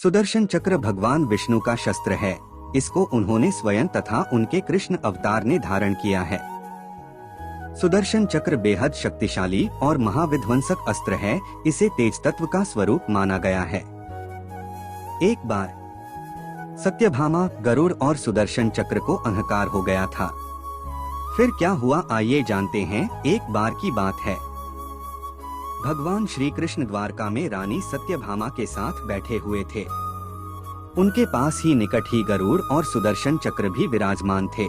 सुदर्शन चक्र भगवान विष्णु का शस्त्र है। इसको उन्होंने स्वयं तथा उनके कृष्ण अवतार ने धारण किया है। सुदर्शन चक्र बेहद शक्तिशाली और महाविध्वंसक अस्त्र है। इसे तेज तत्व का स्वरूप माना गया है। एक बार सत्यभामा, गरुड़ और सुदर्शन चक्र को अहंकार हो गया था। फिर क्या हुआ आइए जानते हैं। एक बार की बात है, भगवान श्री कृष्ण द्वारका में रानी सत्यभामा के साथ बैठे हुए थे। उनके पास ही निकट ही गरुड़ और सुदर्शन चक्र भी विराजमान थे।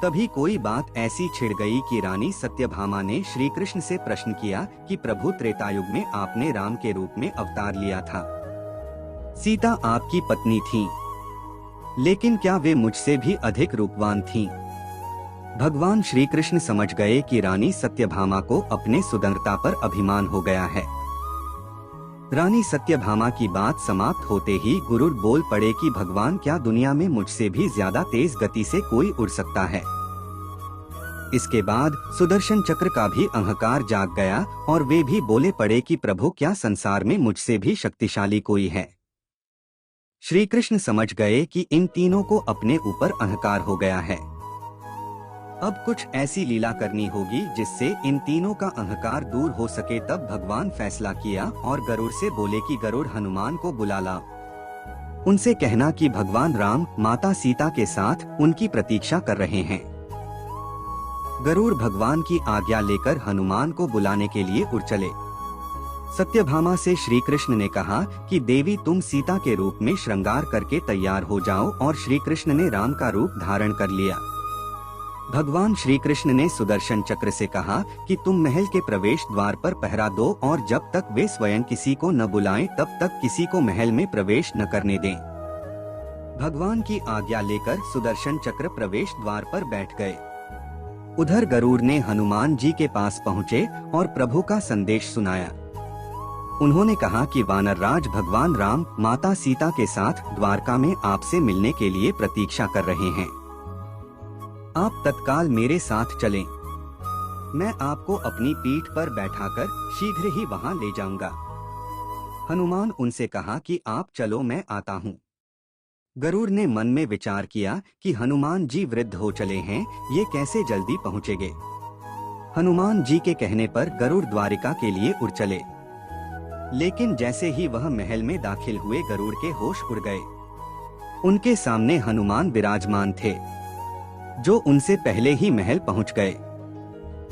तभी कोई बात ऐसी छिड़ गई कि रानी सत्यभामा ने श्री कृष्ण से प्रश्न किया कि प्रभु, त्रेतायुग में आपने राम के रूप में अवतार लिया था। सीता आपकी पत्नी थी, लेकिन क्या वे मुझसे भी अधिक रूपवान थीं? भगवान श्री कृष्ण समझ गए कि रानी सत्यभामा को अपने सुंदरता पर अभिमान हो गया है। रानी सत्यभामा की बात समाप्त होते ही गरुड़ बोल पड़े कि भगवान, क्या दुनिया में मुझसे भी ज्यादा तेज गति से कोई उड़ सकता है? इसके बाद सुदर्शन चक्र का भी अहंकार जाग गया और वे भी बोले पड़े कि प्रभु, क्या संसार में मुझसे भी शक्तिशाली कोई है? श्री कृष्ण समझ गए कि इन तीनों को अपने ऊपर अहंकार हो गया है। अब कुछ ऐसी लीला करनी होगी जिससे इन तीनों का अहंकार दूर हो सके। तब भगवान फैसला किया और गरुड़ से बोले कि गरुड़, हनुमान को बुला ला। उनसे कहना कि भगवान राम माता सीता के साथ उनकी प्रतीक्षा कर रहे हैं। गरुड़ भगवान की आज्ञा लेकर हनुमान को बुलाने के लिए उड़ चले। सत्यभामा से श्री कृष्ण ने कहा कि देवी, तुम सीता के रूप में श्रृंगार करके तैयार हो जाओ। और श्री कृष्ण ने राम का रूप धारण कर लिया। भगवान श्री कृष्ण ने सुदर्शन चक्र से कहा कि तुम महल के प्रवेश द्वार पर पहरा दो और जब तक वे स्वयं किसी को न बुलाएं तब तक किसी को महल में प्रवेश न करने दें। भगवान की आज्ञा लेकर सुदर्शन चक्र प्रवेश द्वार पर बैठ गए। उधर गरुड़ ने हनुमान जी के पास पहुँचे और प्रभु का संदेश सुनाया। उन्होंने कहा कि वानरराज भगवान राम माता सीता के साथ द्वारका में आपसे मिलने के लिए प्रतीक्षा कर रहे हैं। आप तत्काल मेरे साथ चलें। मैं आपको अपनी पीठ पर बैठाकर शीघ्र ही वहां ले जाऊंगा। हनुमान उनसे कहा कि आप चलो, मैं आता हूं। गरुड़ ने मन में विचार किया कि हनुमान जी वृद्ध हो चले हैं, ये कैसे जल्दी पहुंचेंगे। हनुमान जी के कहने पर गरुड़ द्वारिका के लिए उड़ चले। लेकिन जैसे ही वह महल में दाखिल हुए, गरुड़ के होश उड़ गए। उनके सामने हनुमान विराजमान थे, जो उनसे पहले ही महल पहुंच गए।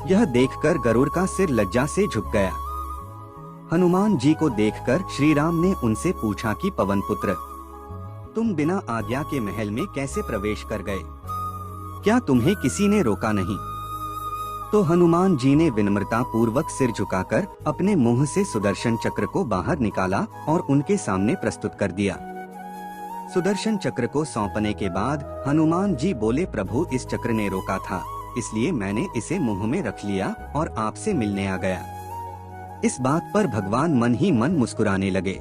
यह देखकर गरुड़ का सिर लज्जा से झुक गया। हनुमान जी को देखकर श्री राम ने उनसे पूछा कि पवन पुत्र, तुम बिना आज्ञा के महल में कैसे प्रवेश कर गए? क्या तुम्हें किसी ने रोका नहीं? तो हनुमान जी ने विनम्रता पूर्वक सिर झुकाकर अपने मुंह से सुदर्शन चक्र को बाहर निकाला और उनके सामने प्रस्तुत कर दिया। सुदर्शन चक्र को सौंपने के बाद हनुमान जी बोले, प्रभु, इस चक्र ने रोका था, इसलिए मैंने इसे मुंह में रख लिया और आपसे मिलने आ गया। इस बात पर भगवान मन ही मन मुस्कुराने लगे।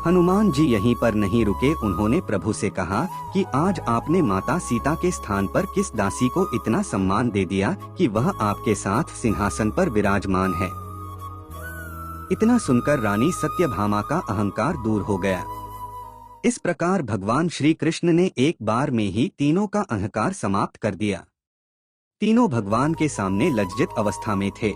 हनुमान जी यहीं पर नहीं रुके। उन्होंने प्रभु से कहा कि आज आपने माता सीता के स्थान पर किस दासी को इतना सम्मान दे दिया कि वह आपके साथ सिंहासन पर विराजमान है। इतना सुनकर रानी सत्यभामा का अहंकार दूर हो गया। इस प्रकार भगवान श्री कृष्ण ने एक बार में ही तीनों का अहंकार समाप्त कर दिया। तीनों भगवान के सामने लज्जित अवस्था में थे।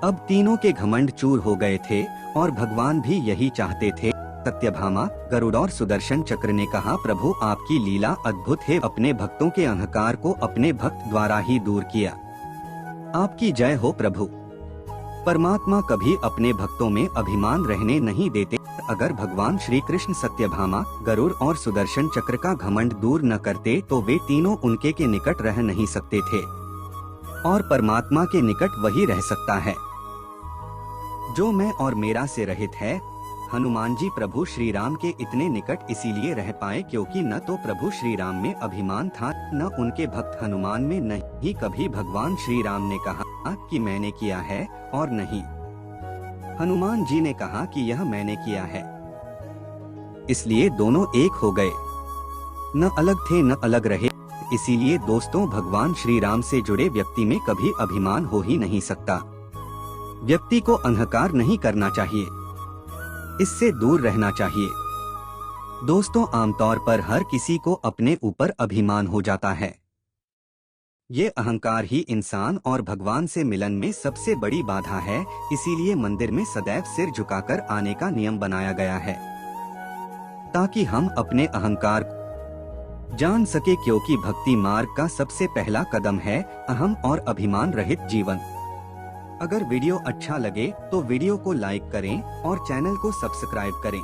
अब तीनों के घमंड चूर हो गए थे और भगवान भी यही चाहते थे। सत्यभामा, गरुड़ और सुदर्शन चक्र ने कहा, प्रभु, आपकी लीला अद्भुत है। अपने भक्तों के अहंकार को अपने भक्त द्वारा ही दूर किया। आपकी जय हो प्रभु। परमात्मा कभी अपने भक्तों में अभिमान रहने नहीं देते। अगर भगवान श्री कृष्ण सत्यभामा, गरुड़ और सुदर्शन चक्र का घमंड दूर न करते तो वे तीनों उनके के निकट रह नहीं सकते थे और परमात्मा के निकट वही रह सकता है जो मैं और मेरा से रहित है। हनुमान जी प्रभु श्री राम के इतने निकट इसीलिए रह पाए क्योंकि न तो प्रभु श्री राम में अभिमान था, न उनके भक्त हनुमान में। नहीं कभी भगवान श्री राम ने कहा कि मैंने किया है और नहीं हनुमान जी ने कहा कि यह मैंने किया है। इसलिए दोनों एक हो गए, न अलग थे न अलग रहे। इसीलिए दोस्तों, भगवान श्री राम से जुड़े व्यक्ति में कभी अभिमान हो ही नहीं सकता। व्यक्ति को अहंकार नहीं करना चाहिए। इससे दूर रहना चाहिए। दोस्तों, आमतौर पर हर किसी को अपने ऊपर अभिमान हो जाता है। ये अहंकार ही इंसान और भगवान से मिलन में सबसे बड़ी बाधा है। इसीलिए मंदिर में सदैव सिर झुकाकर आने का नियम बनाया गया है, ताकि हम अपने अहंकार को जान सके, क्योंकि भक्ति मार्ग का सबसे पहला कदम है अहम और अभिमान रहित जीवन। अगर वीडियो अच्छा लगे तो वीडियो को लाइक करें और चैनल को सब्सक्राइब करें।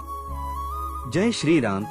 जय श्री राम।